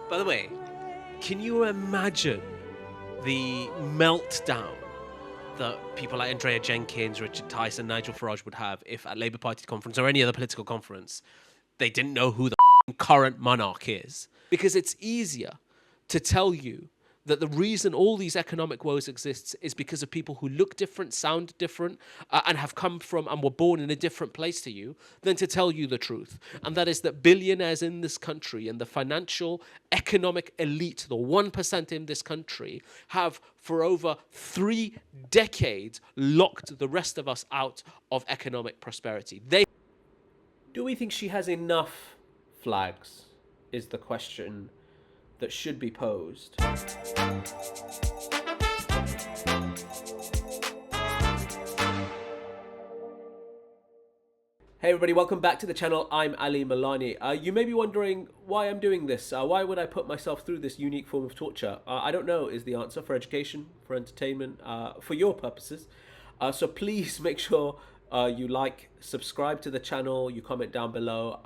By the way, can you imagine the meltdown that people like Andrea Jenkins, Richard Tice, and Nigel Farage would have if at Labour Party conference or any other political conference they didn't know who the current monarch is? Because it's easier to tell you that the reason all these economic woes exists is because of people who look different, sound different, and have come from and were born in a different place to you, than to tell you the truth. And that is that billionaires in this country and the financial economic elite, the 1% in this country, have for over 3 decades locked the rest of us out of economic prosperity. Do we think she has enough flags, is the question that should be posed. Hey everybody, welcome back to the channel. I'm Ali Milani. You may be wondering why I'm doing this. Why would I put myself through this unique form of torture? I don't know is the answer. For education, for entertainment, for your purposes. So please make sure you like, subscribe to the channel, you comment down below,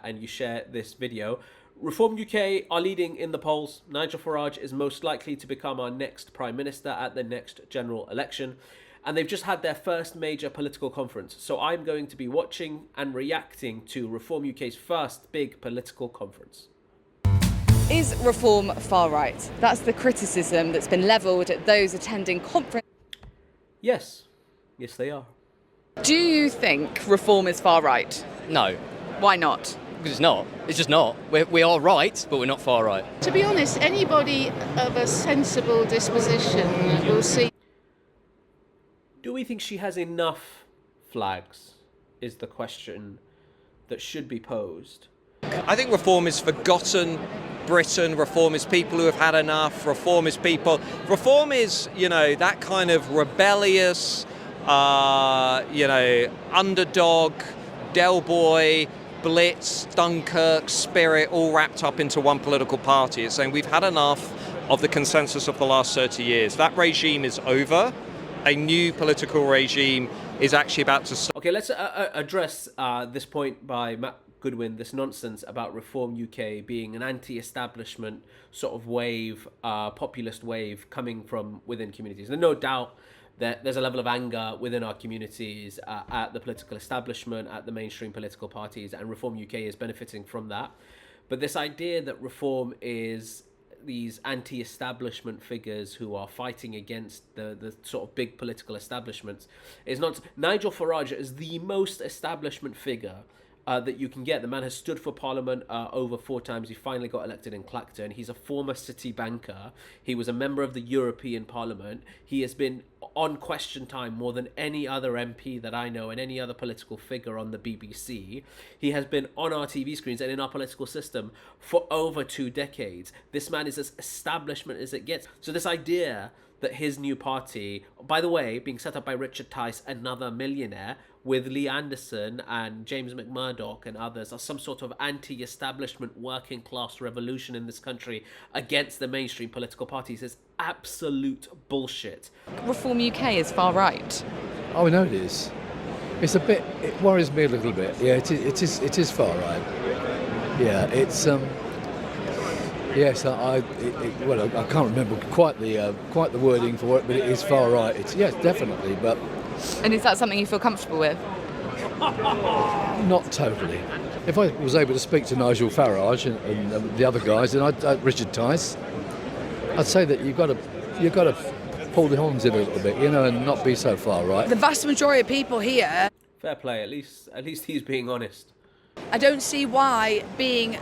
and you share this video. Reform UK are leading in the polls. Nigel Farage is most likely to become our next Prime Minister at the next general election. And they've just had their first major political conference. So I'm going to be watching and reacting to Reform UK's first big political conference. Is Reform far right? That's the criticism that's been levelled at those attending conference. Yes. Yes, they are. Do you think Reform is far right? No. Why not? Because it's not. It's just not. We are right, but we're not far right. To be honest, anybody of a sensible disposition will see. Do we think she has enough flags, is the question that should be posed. I think Reform is forgotten Britain. Reform is people who have had enough. Reform is people. Reform is, that kind of rebellious, underdog, Del Boy, Blitz, Dunkirk, Spirit, all wrapped up into one political party. It's saying we've had enough of the consensus of the last 30 years. That regime is over. A new political regime is actually about to start. Okay, let's address this point by Matt Goodwin, this nonsense about Reform UK being an anti-establishment sort of wave, populist wave coming from within communities. There's no doubt that there's a level of anger within our communities at the political establishment, at the mainstream political parties, and Reform UK is benefiting from that. But this idea that Reform is these anti-establishment figures who are fighting against the sort of big political establishments is not. Nigel Farage is the most establishment figure that you can get. The man has stood for Parliament over 4 times. He finally got elected in Clacton. He's a former city banker. He was a member of the European Parliament. He has been on Question Time more than any other MP that I know and any other political figure on the BBC. He has been on our TV screens and in our political system for over 2 decades. This man is as establishment as it gets. So this idea that his new party, by the way, being set up by Richard Tice, another millionaire, with Lee Anderson and James McMurdoch and others, are some sort of anti-establishment working class revolution in this country against the mainstream political parties is absolute bullshit. Reform UK is far right. Oh, no, it is. It's a bit. It worries me a little bit. Yeah, it is far right. Yeah, it's Yes, I can't remember quite the wording for it, but it is far right. It's yes, definitely, but. And is that something you feel comfortable with? Not totally. If I was able to speak to Nigel Farage and the other guys, and Richard Tice, I'd say that you've got to pull the horns in a little bit, and not be so far right. The vast majority of people here. Fair play. At least he's being honest. I don't see why being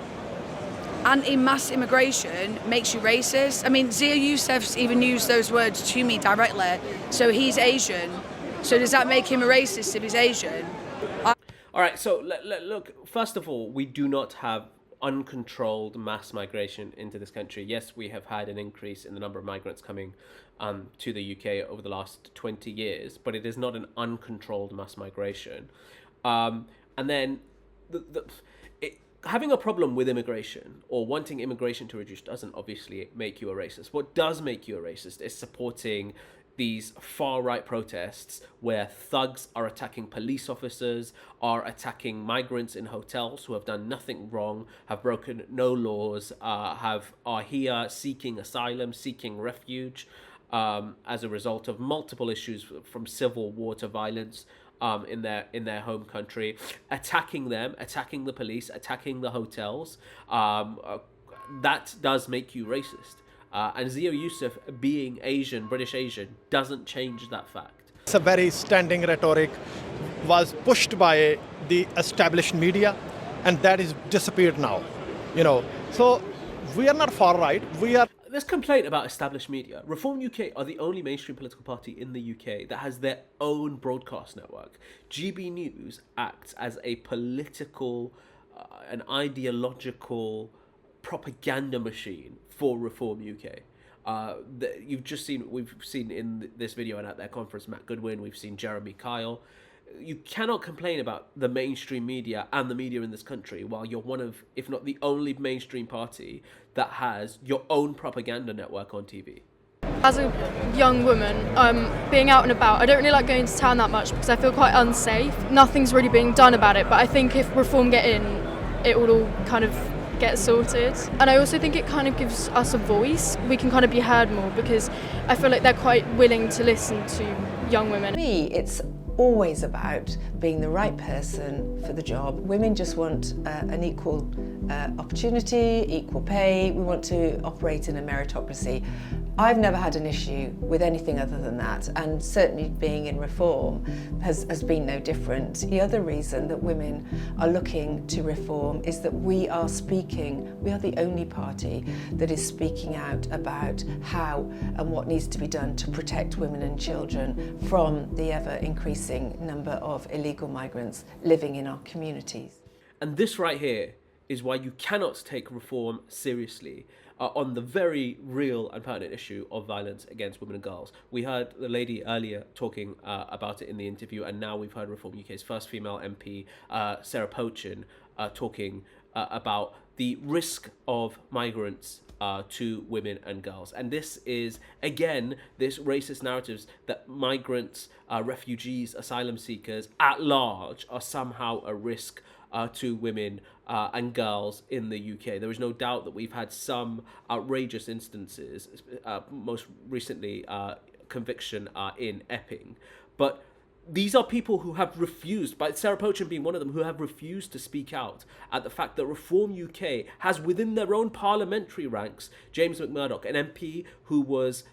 anti-mass immigration makes you racist. I mean, Zia Youssef's even used those words to me directly. So he's Asian. So does that make him a racist if he's Asian? All right, so look, first of all, we do not have uncontrolled mass migration into this country. Yes, we have had an increase in the number of migrants coming to the UK over the last 20 years, but it is not an uncontrolled mass migration. And then having a problem with immigration or wanting immigration to reduce doesn't obviously make you a racist. What does make you a racist is supporting these far-right protests where thugs are attacking police officers, are attacking migrants in hotels who have done nothing wrong, have broken no laws, are here seeking asylum, seeking refuge, as a result of multiple issues, from civil war to violence in their home country, attacking them, attacking the police, attacking the hotels. That does make you racist. And Zia Yusuf, being Asian, British Asian, doesn't change that fact. It's a very standing rhetoric, was pushed by the established media, and that is disappeared now. So we are not far right. We are. This complaint about established media. Reform UK are the only mainstream political party in the UK that has their own broadcast network. GB News acts as a political, an ideological propaganda machine for Reform UK. We've seen in this video and at their conference, Matt Goodwin, we've seen Jeremy Kyle. You cannot complain about the mainstream media and the media in this country while you're one of, if not the only mainstream party that has your own propaganda network on TV. As a young woman, being out and about, I don't really like going to town that much because I feel quite unsafe. Nothing's really being done about it, but I think if Reform get in, it will all kind of get sorted. And I also think it kind of gives us a voice. We can kind of be heard more because I feel like they're quite willing to listen to young women. For me, it's always about being the right person for the job. Women just want an equal opportunity, equal pay. We want to operate in a meritocracy. I've never had an issue with anything other than that, and certainly being in Reform has been no different. The other reason that women are looking to Reform is that we are the only party that is speaking out about how and what needs to be done to protect women and children from the ever increasing number of illegal migrants living in our communities. And this right here is why you cannot take Reform seriously on the very real and pertinent issue of violence against women and girls. We heard the lady earlier talking about it in the interview, and now we've heard Reform UK's first female MP, Sarah Pochin, talking about the risk of migrants to women and girls. And this is, again, this racist narratives that migrants, refugees, asylum seekers at large are somehow a risk to women and girls in the UK. There is no doubt that we've had some outrageous instances, most recently conviction in Epping. But these are people who have refused, by Sarah Pochin being one of them, who have refused to speak out at the fact that Reform UK has within their own parliamentary ranks James McMurdoch, an MP who was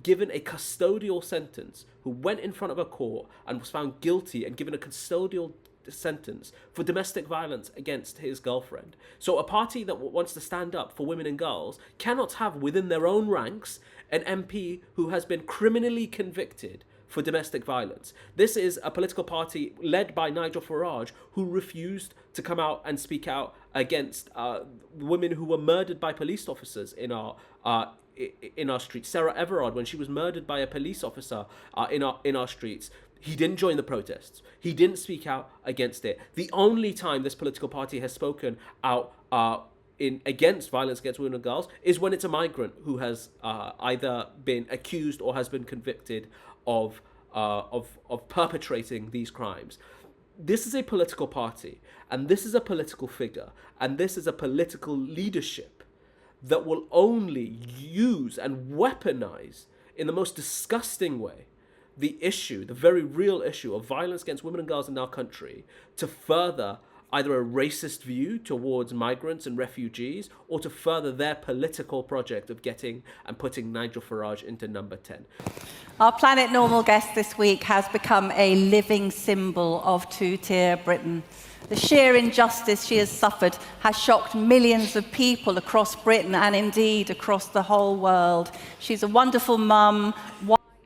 given a custodial sentence, who went in front of a court and was found guilty and given a custodial sentence for domestic violence against his girlfriend. So a party that wants to stand up for women and girls cannot have within their own ranks an MP who has been criminally convicted for domestic violence. This is a political party led by Nigel Farage who refused to come out and speak out against women who were murdered by police officers in our streets. Sarah Everard, when she was murdered by a police officer in our streets, he didn't join the protests. He didn't speak out against it. The only time this political party has spoken out against violence against women and girls is when it's a migrant who has either been accused or has been convicted of perpetrating these crimes. This is a political party, and this is a political figure, and this is a political leadership that will only use and weaponize in the most disgusting way the very real issue of violence against women and girls in our country to further either a racist view towards migrants and refugees or to further their political project of getting and putting Nigel Farage into number 10. Our Planet Normal guest this week has become a living symbol of two-tier Britain. The sheer injustice she has suffered has shocked millions of people across Britain and indeed across the whole world. She's a wonderful mum.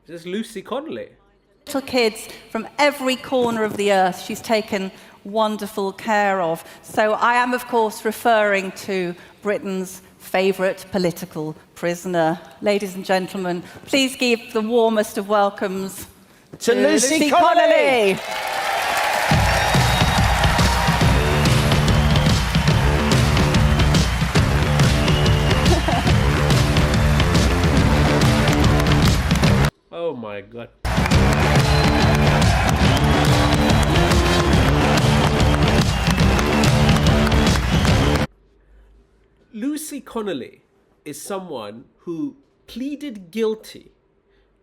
This is Lucy Connelly. Little kids from every corner of the earth she's taken wonderful care of. So I am, of course, referring to Britain's favourite political prisoner. Ladies and gentlemen, please give the warmest of welcomes to Lucy Connelly. Oh my God. Lucy Connelly is someone who pleaded guilty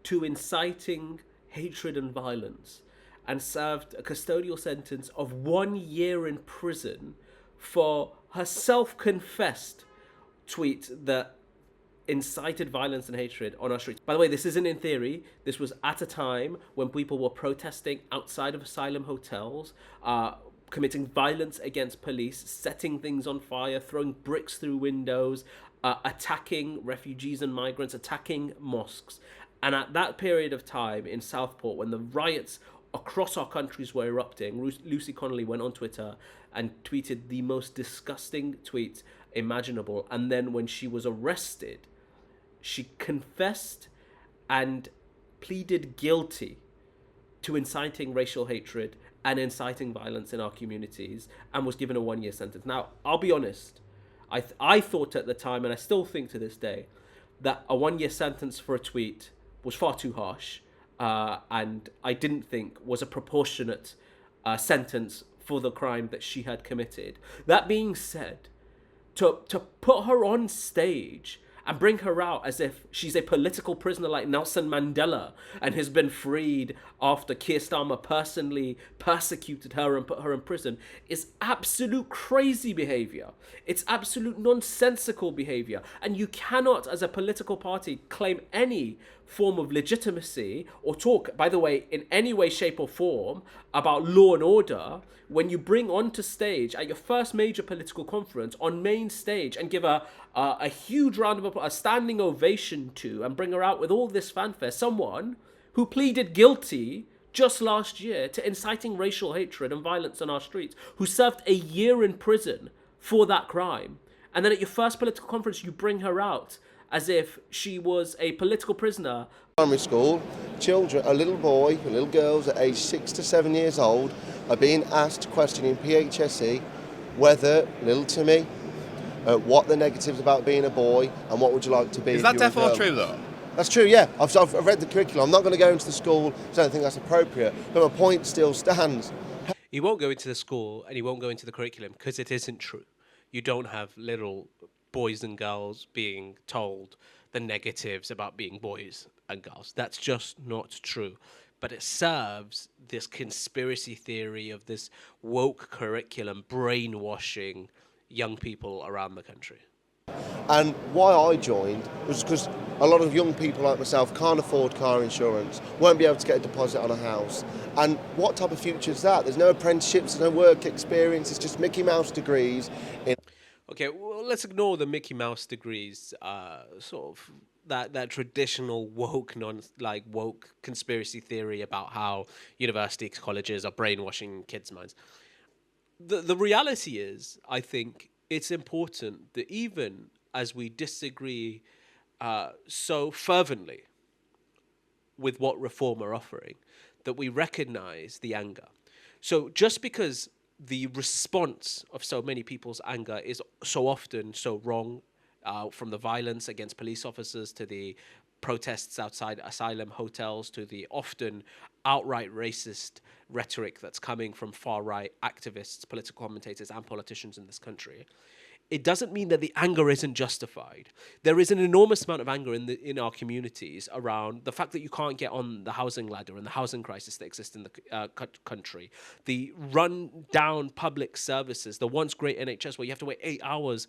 to inciting hatred and violence and served a custodial sentence of 1 year in prison for her self-confessed tweet that incited violence and hatred on our streets. By the way, this isn't in theory. This was at a time when people were protesting outside of asylum hotels, committing violence against police, setting things on fire, throwing bricks through windows, attacking refugees and migrants, attacking mosques. And at that period of time in Southport, when the riots across our countries were erupting, Lucy Connelly went on Twitter and tweeted the most disgusting tweet imaginable. And then when she was arrested, she confessed and pleaded guilty to inciting racial hatred and inciting violence in our communities, and was given a 1 year sentence. Now, I'll be honest, I thought at the time, and I still think to this day, that a 1 year sentence for a tweet was far too harsh, and I didn't think was a proportionate sentence for the crime that she had committed. That being said, to put her on stage and bring her out as if she's a political prisoner like Nelson Mandela and has been freed after Keir Starmer personally persecuted her and put her in prison is absolute crazy behavior. It's absolute nonsensical behavior. And you cannot, as a political party, claim any form of legitimacy or talk, by the way, in any way, shape or form about law and order when you bring onto stage at your first major political conference on main stage and give a huge round of applause, a standing ovation to, and bring her out with all this fanfare, someone who pleaded guilty just last year to inciting racial hatred and violence on our streets, who served a year in prison for that crime. And then at your first political conference, you bring her out as if she was a political prisoner. Primary school, children, a little boy, little girls at age 6 to 7 years old are being asked questioning PHSE whether, little Timmy, what the negatives about being a boy and what would you like to be. Is that definitely true though? That's true, yeah. I've read the curriculum. I'm not going to go into the school, so I don't think that's appropriate, but my point still stands. He won't go into the school and he won't go into the curriculum because it isn't true. You don't have little boys and girls being told the negatives about being boys and girls. That's just not true. But it serves this conspiracy theory of this woke curriculum brainwashing young people around the country. And why I joined was because a lot of young people like myself can't afford car insurance, won't be able to get a deposit on a house. And what type of future is that? There's no apprenticeships, there's no work experience, it's just Mickey Mouse degrees. Okay, well, let's ignore the Mickey Mouse degrees, sort of that traditional woke woke conspiracy theory about how university colleges are brainwashing kids' minds. The reality is, I think it's important that even as we disagree so fervently with what Reform are offering, that we recognize the anger. So just because the response of so many people's anger is so often so wrong, from the violence against police officers to the protests outside asylum hotels to the often outright racist rhetoric that's coming from far-right activists, political commentators, and politicians in this country, it doesn't mean that the anger isn't justified. There is an enormous amount of anger in our communities around the fact that you can't get on the housing ladder and the housing crisis that exists in the country, the run-down public services, the once great NHS where you have to wait 8 hours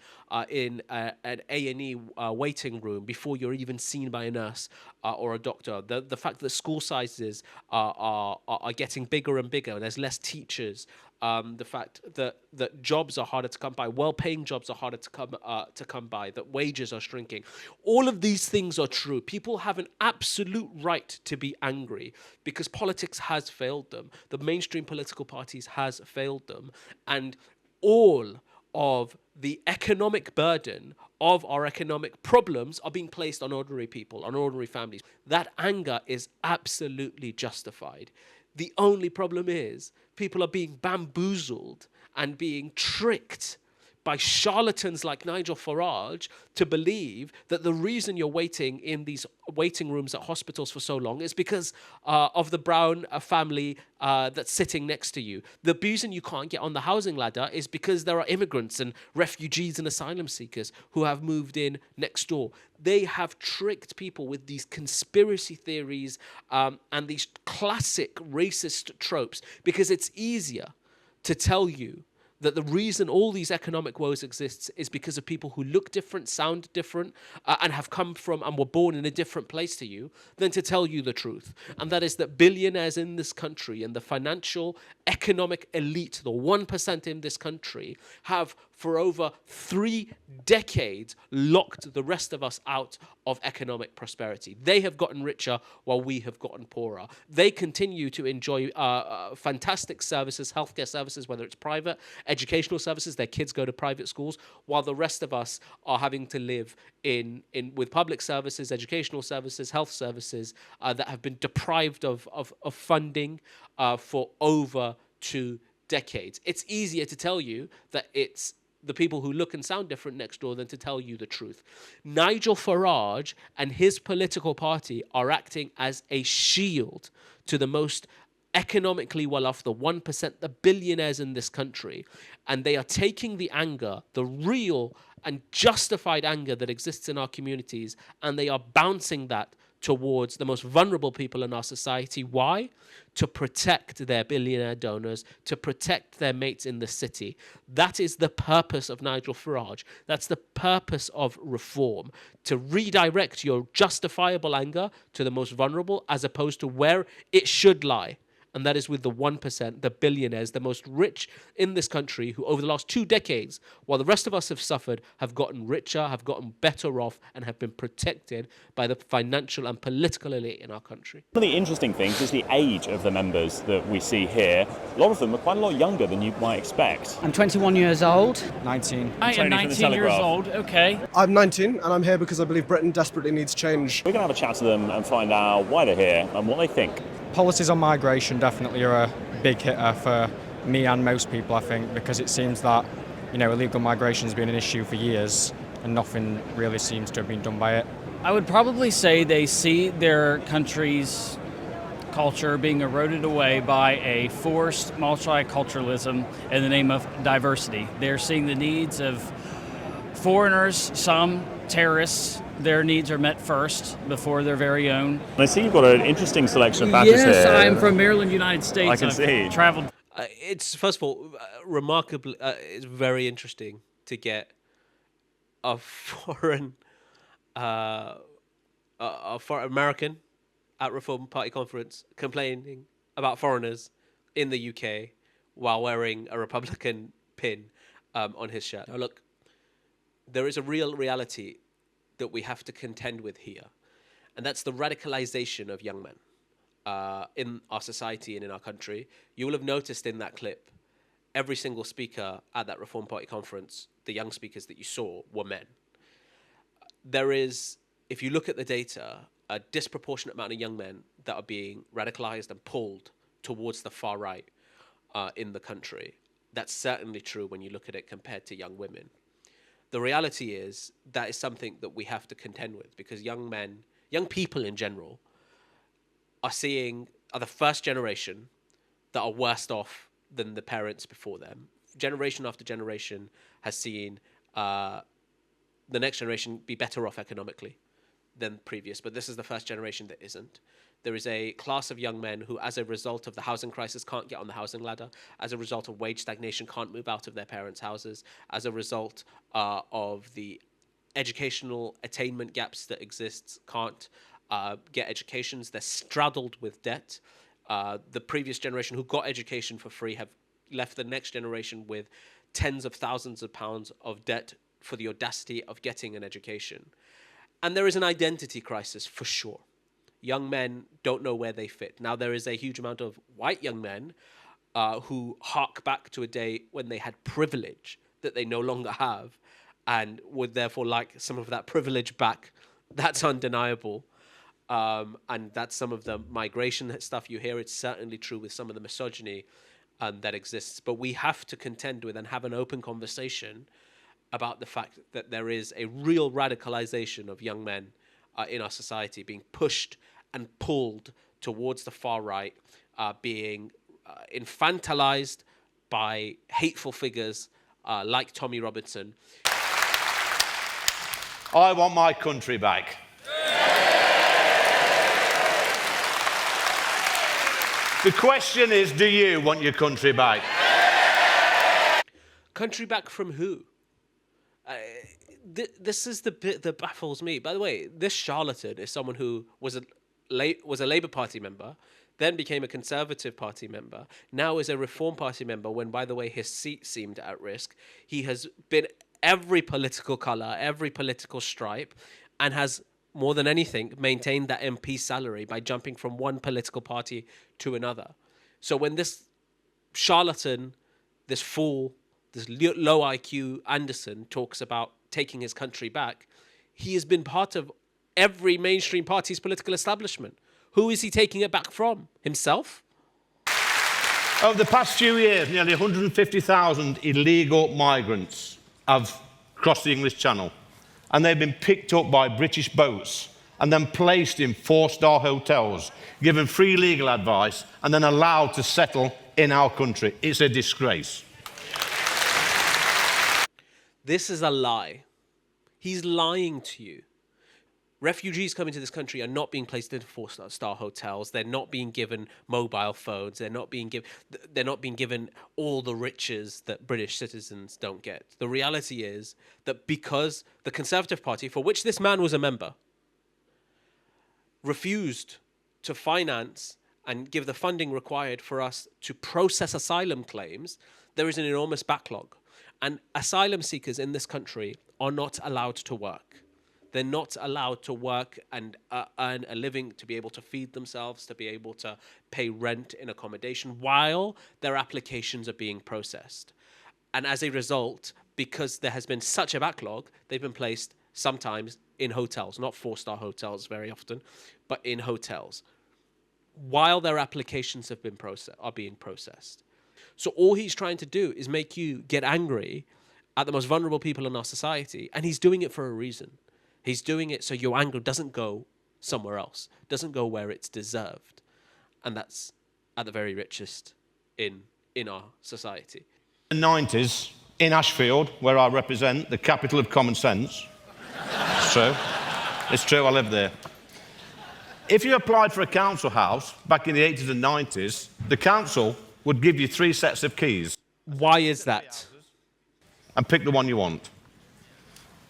in an A&E waiting room before you're even seen by a nurse or a doctor, the fact that school sizes are getting bigger and bigger and there's less teachers, the fact that jobs are harder to come by, well-paying jobs are harder to come by, that wages are shrinking. All of these things are true. People have an absolute right to be angry because politics has failed them. The mainstream political parties has failed them. And all of the economic burden of our economic problems are being placed on ordinary people, on ordinary families. That anger is absolutely justified. The only problem is people are being bamboozled and being tricked by charlatans like Nigel Farage to believe that the reason you're waiting in these waiting rooms at hospitals for so long is because of the Brown family that's sitting next to you. The reason you can't get on the housing ladder is because there are immigrants and refugees and asylum seekers who have moved in next door. They have tricked people with these conspiracy theories and these classic racist tropes, because it's easier to tell you that the reason all these economic woes exists is because of people who look different, sound different, and have come from and were born in a different place to you, than to tell you the truth. And that is that billionaires in this country and the financial economic elite, the 1% in this country, have for over 3 decades locked the rest of us out of economic prosperity. They have gotten richer while we have gotten poorer. They continue to enjoy fantastic services, healthcare services, whether it's private, educational services, their kids go to private schools, while the rest of us are having to live with public services, educational services, health services that have been deprived of funding for over 2 decades. It's easier to tell you that it's the people who look and sound different next door than to tell you the truth. Nigel Farage and his political party are acting as a shield to the most economically well-off, the 1%, the billionaires in this country. And they are taking the anger, the real and justified anger that exists in our communities, and they are bouncing that towards the most vulnerable people in our society. Why? To protect their billionaire donors, to protect their mates in the city. That is the purpose of Nigel Farage. That's the purpose of reform, to redirect your justifiable anger to the most vulnerable as opposed to where it should lie. And that is with the 1%, the billionaires, the most rich in this country, who over the last 2 decades, while the rest of us have suffered, have gotten richer, have gotten better off, and have been protected by the financial and political elite in our country. One of the interesting things is the age of the members that we see here. A lot of them are quite a lot younger than you might expect. I'm 21 years old. 19. I am 19 years old, okay. I'm 19 and I'm here because I believe Britain desperately needs change. We're going to have a chat to them and find out why they're here and what they think. Policies on migration definitely are a big hitter for me and most people, I think, because it seems that, illegal migration has been an issue for years and nothing really seems to have been done by it. I would probably say they see their country's culture being eroded away by a forced multiculturalism in the name of diversity. They're seeing the needs of foreigners, some terrorists. Their needs are met first before their very own. I see you've got an interesting selection of badges here. Yes, I'm from Maryland, United States. I can see. Traveled. It's, first of all, remarkably, it's very interesting to get a foreign American at Reform Party conference complaining about foreigners in the UK while wearing a Republican pin on his shirt. Now, look, there is a real reality that we have to contend with here, and that's the radicalization of young men in our society and in our country. You will have noticed in that clip, every single speaker at that Reform Party conference, the young speakers that you saw were men. There is, if you look at the data, a disproportionate amount of young men that are being radicalized and pulled towards the far right in the country. That's certainly true when you look at it compared to young women. The reality is that is something that we have to contend with, because young men, young people in general, are the first generation that are worse off than the parents before them. Generation after generation has seen the next generation be better off economically than previous, but this is the first generation that isn't. There is a class of young men who, as a result of the housing crisis, can't get on the housing ladder, as a result of wage stagnation, can't move out of their parents' houses, as a result of the educational attainment gaps that exist, can't get educations. They're straddled with debt. The previous generation who got education for free have left the next generation with tens of thousands of pounds of debt for the audacity of getting an education. And there is an identity crisis for sure. Young men don't know where they fit. Now, there is a huge amount of white young men who hark back to a day when they had privilege that they no longer have and would therefore like some of that privilege back. That's undeniable. And that's some of the migration stuff you hear. It's certainly true with some of the misogyny that exists. But we have to contend with and have an open conversation about the fact that there is a real radicalization of young men in our society, being pushed and pulled towards the far right, being infantilized by hateful figures like Tommy Robinson. I want my country back. The question is, do you want your country back? Country back from who? This is the bit that baffles me. By the way, this charlatan is someone who was a Labour Party member, then became a Conservative Party member, now is a Reform Party member when, by the way, his seat seemed at risk. He has been every political colour, every political stripe, and has, more than anything, maintained that MP salary by jumping from one political party to another. So when this charlatan, this fool, this low IQ Anderson talks about taking his country back, he has been part of every mainstream party's political establishment. Who is he taking it back from? Himself? Over the past few years, nearly 150,000 illegal migrants have crossed the English Channel, and they've been picked up by British boats and then placed in 4-star hotels, given free legal advice, and then allowed to settle in our country. It's a disgrace. This is a lie. He's lying to you. Refugees coming to this country are not being placed in 4-star hotels. They're not being given mobile phones. They're not being given all the riches that British citizens don't get. The reality is that because the Conservative Party, for which this man was a member, refused to finance and give the funding required for us to process asylum claims, there is an enormous backlog. And asylum seekers in this country are not allowed to work. They're not allowed to work and earn a living, to be able to feed themselves, to be able to pay rent in accommodation while their applications are being processed. And as a result, because there has been such a backlog, they've been placed sometimes in hotels, not 4-star hotels very often, but in hotels, while their applications are being processed. So all he's trying to do is make you get angry at the most vulnerable people in our society, and he's doing it for a reason. He's doing it so your anger doesn't go somewhere else, doesn't go where it's deserved. And that's at the very richest in our society. In the 90s, in Ashfield, where I represent, the capital of common sense. It's true. It's true, I live there. If you applied for a council house back in the 80s and 90s, the council would give you 3 sets of keys. Why is that? And pick the one you want.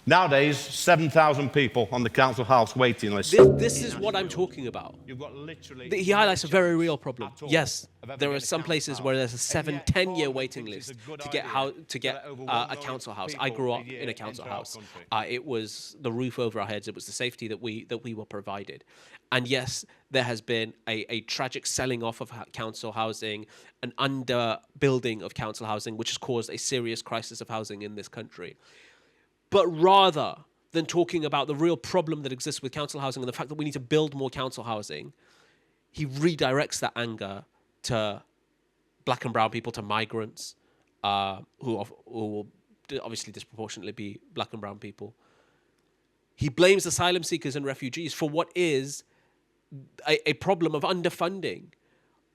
Nowadays, 7,000 people on the council house waiting list. This is what I'm talking about. You've got literally... He highlights a very real problem. Yes, there are some places where there's a 7-10 year waiting list to get a council house. I grew up in a council house. It was the roof over our heads. It was the safety that we were provided. And yes, there has been a tragic selling off of council housing, an underbuilding of council housing, which has caused a serious crisis of housing in this country. But rather than talking about the real problem that exists with council housing and the fact that we need to build more council housing, he redirects that anger to black and brown people, to migrants, who will obviously disproportionately be black and brown people. He blames asylum seekers and refugees for what is a problem of underfunding,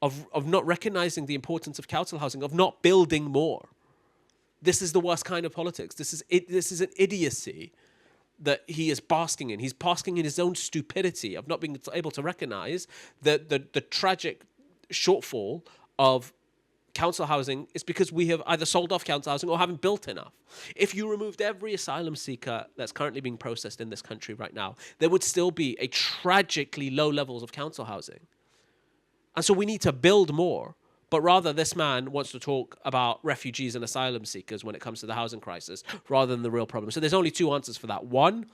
of not recognizing the importance of council housing, of not building more. This is the worst kind of politics. This is an idiocy that he is basking in. He's basking in his own stupidity of not being able to recognize that the tragic shortfall of council housing is because we have either sold off council housing or haven't built enough. If you removed every asylum seeker that's currently being processed in this country right now, there would still be a tragically low levels of council housing. And so we need to build more. But rather, this man wants to talk about refugees and asylum seekers when it comes to the housing crisis, rather than the real problem. So there's only 2 answers for that. 1,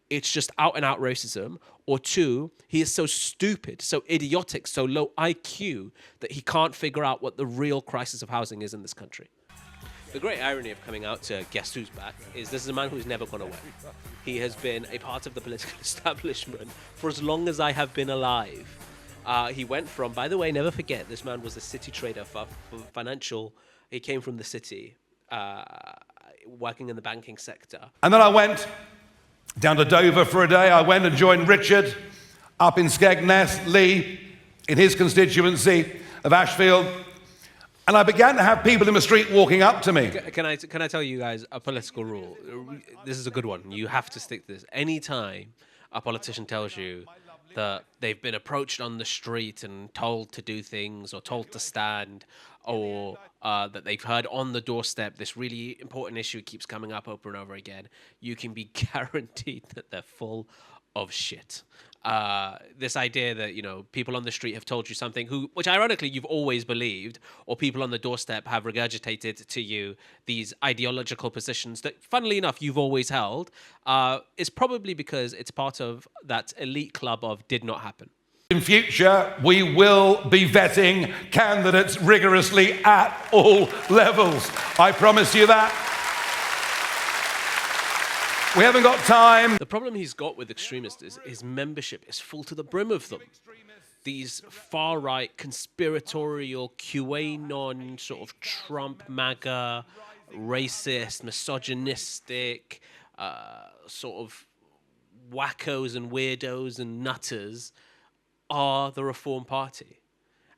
it's just out-and-out racism. Or 2, he is so stupid, so idiotic, so low IQ that he can't figure out what the real crisis of housing is in this country. The great irony of coming out to Guess Who's Back is this is a man who's never gone away. He has been a part of the political establishment for as long as I have been alive. He went from, by the way, never forget, this man was a city trader for financial. He came from the city. working in the banking sector. And then I went down to Dover for a day. I went and joined Richard up in Skegness, Lee, in his constituency of Ashfield. And I began to have people in the street walking up to me. Can I tell you guys a political rule? This is a good one. You have to stick to this. Anytime a politician tells you that they've been approached on the street and told to do things or told to stand, or that they've heard on the doorstep this really important issue keeps coming up over and over again, you can be guaranteed that they're full of shit. This idea that, you know, people on the street have told you something, which ironically you've always believed, or people on the doorstep have regurgitated to you these ideological positions that, funnily enough, you've always held, is probably because it's part of that elite club of did not happen. In future, we will be vetting candidates rigorously at all levels. I promise you that. We haven't got time. The problem he's got with extremists is his membership is full to the brim of them. These far-right, conspiratorial, QAnon, sort of Trump, MAGA, racist, misogynistic, sort of wackos and weirdos and nutters are the Reform Party.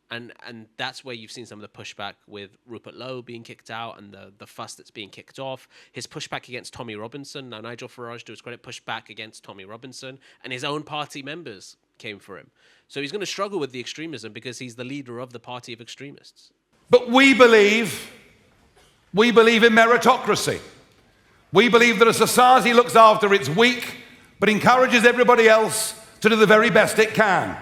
And that's where you've seen some of the pushback with Rupert Lowe being kicked out and the fuss that's being kicked off. His pushback against Tommy Robinson. Now, Nigel Farage, to his credit, pushed back against Tommy Robinson, and his own party members came for him. So he's going to struggle with the extremism because he's the leader of the party of extremists. But we believe in meritocracy. We believe that a society looks after its weak, but encourages everybody else to do the very best it can.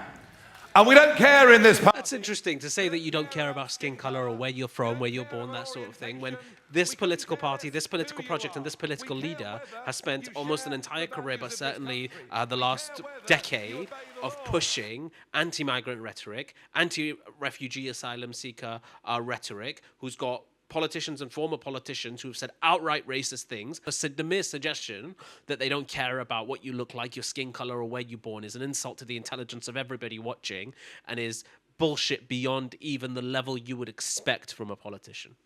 And we don't care in this part. That's interesting to say that you don't care about skin color or where you're from, where you're born, that sort of thing, when this political party, this political project, and this political leader has spent almost an entire career, but certainly the last decade, of pushing anti-migrant rhetoric, anti-refugee asylum seeker rhetoric, who's got politicians and former politicians who have said outright racist things. The mere suggestion that they don't care about what you look like, your skin color, or where you're born is an insult to the intelligence of everybody watching and is bullshit beyond even the level you would expect from a politician.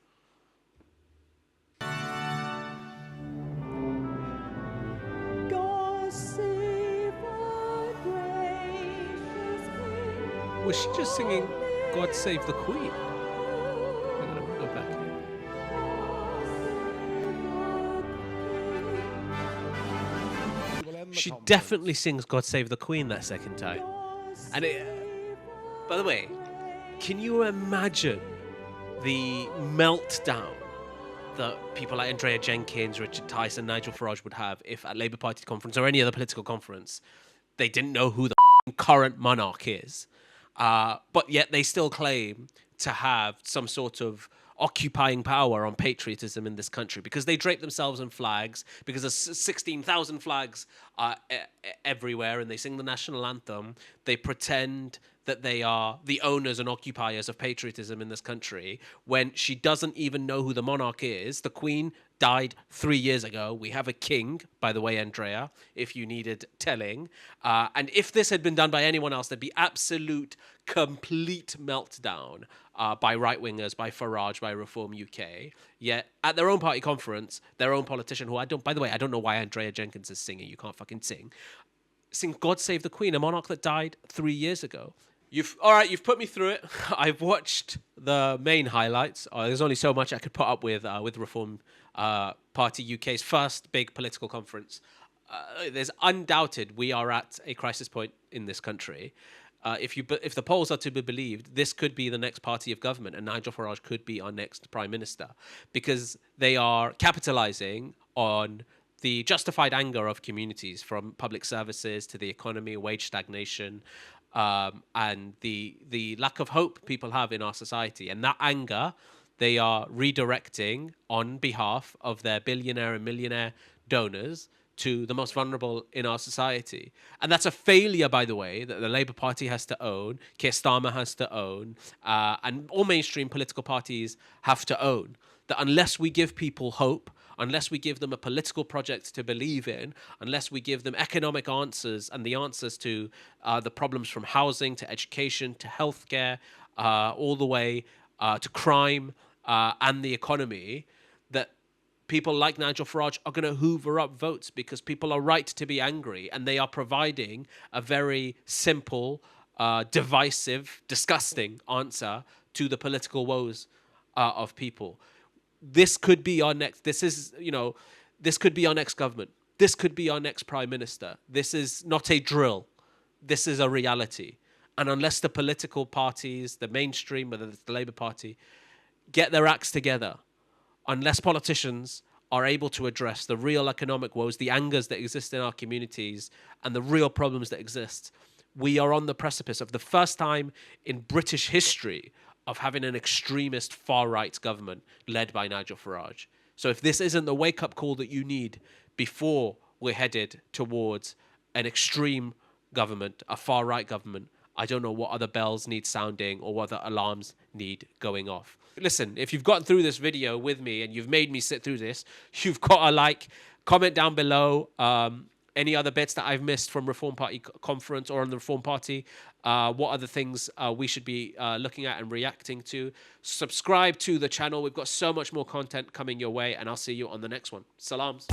Was she just singing God Save the Queen? I'm going to go back here. She definitely sings God Save the Queen that second time. And by the way, can you imagine the meltdown that people like Andrea Jenkins, Richard Tyson, Nigel Farage would have if at Labour Party conference or any other political conference they didn't know who the current monarch is, but yet they still claim to have some sort of occupying power on patriotism in this country because they drape themselves in flags, because there's 16,000 flags everywhere, and they sing the national anthem. They pretend that they are the owners and occupiers of patriotism in this country when she doesn't even know who the monarch is. The Queen died 3 years ago. We have a king, by the way, Andrea, if you needed telling. And if this had been done by anyone else, there'd be complete meltdown by right-wingers, by Farage, by Reform UK. Yet at their own party conference, their own politician, who I don't know why Andrea Jenkins is singing. You can't fucking sing God Save the Queen, a monarch that died 3 years ago. You've put me through it. I've watched the main highlights. There's only so much I could put up with Reform Party UK's first big political conference. There's undoubted we are at a crisis point in this country. If the polls are to be believed, this could be the next party of government, and Nigel Farage could be our next prime minister, because they are capitalising on the justified anger of communities, from public services to the economy, wage stagnation, and the lack of hope people have in our society. And that anger, they are redirecting on behalf of their billionaire and millionaire donors to the most vulnerable in our society. And that's a failure, by the way, that the Labour Party has to own, Keir Starmer has to own, and all mainstream political parties have to own. That unless we give people hope, unless we give them a political project to believe in, unless we give them economic answers and the answers to the problems from housing to education to healthcare, all the way to crime and the economy, that people like Nigel Farage are going to hoover up votes because people are right to be angry, and they are providing a very simple, divisive, disgusting answer to the political woes of people. This could be our next. This could be our next government. This could be our next prime minister. This is not a drill. This is a reality. And unless the political parties, the mainstream, whether it's the Labour Party, get their acts together, unless politicians are able to address the real economic woes, the angers that exist in our communities, and the real problems that exist, we are on the precipice of the first time in British history of having an extremist far-right government led by Nigel Farage. So if this isn't the wake-up call that you need before we're headed towards an extreme government, a far-right government, I don't know what other bells need sounding or what other alarms need going off. Listen, if you've gotten through this video with me and you've made me sit through this, you've got to comment down below any other bits that I've missed from Reform Party conference or on the Reform Party. What other things we should be looking at and reacting to. Subscribe to the channel. We've got so much more content coming your way, and I'll see you on the next one. Salams.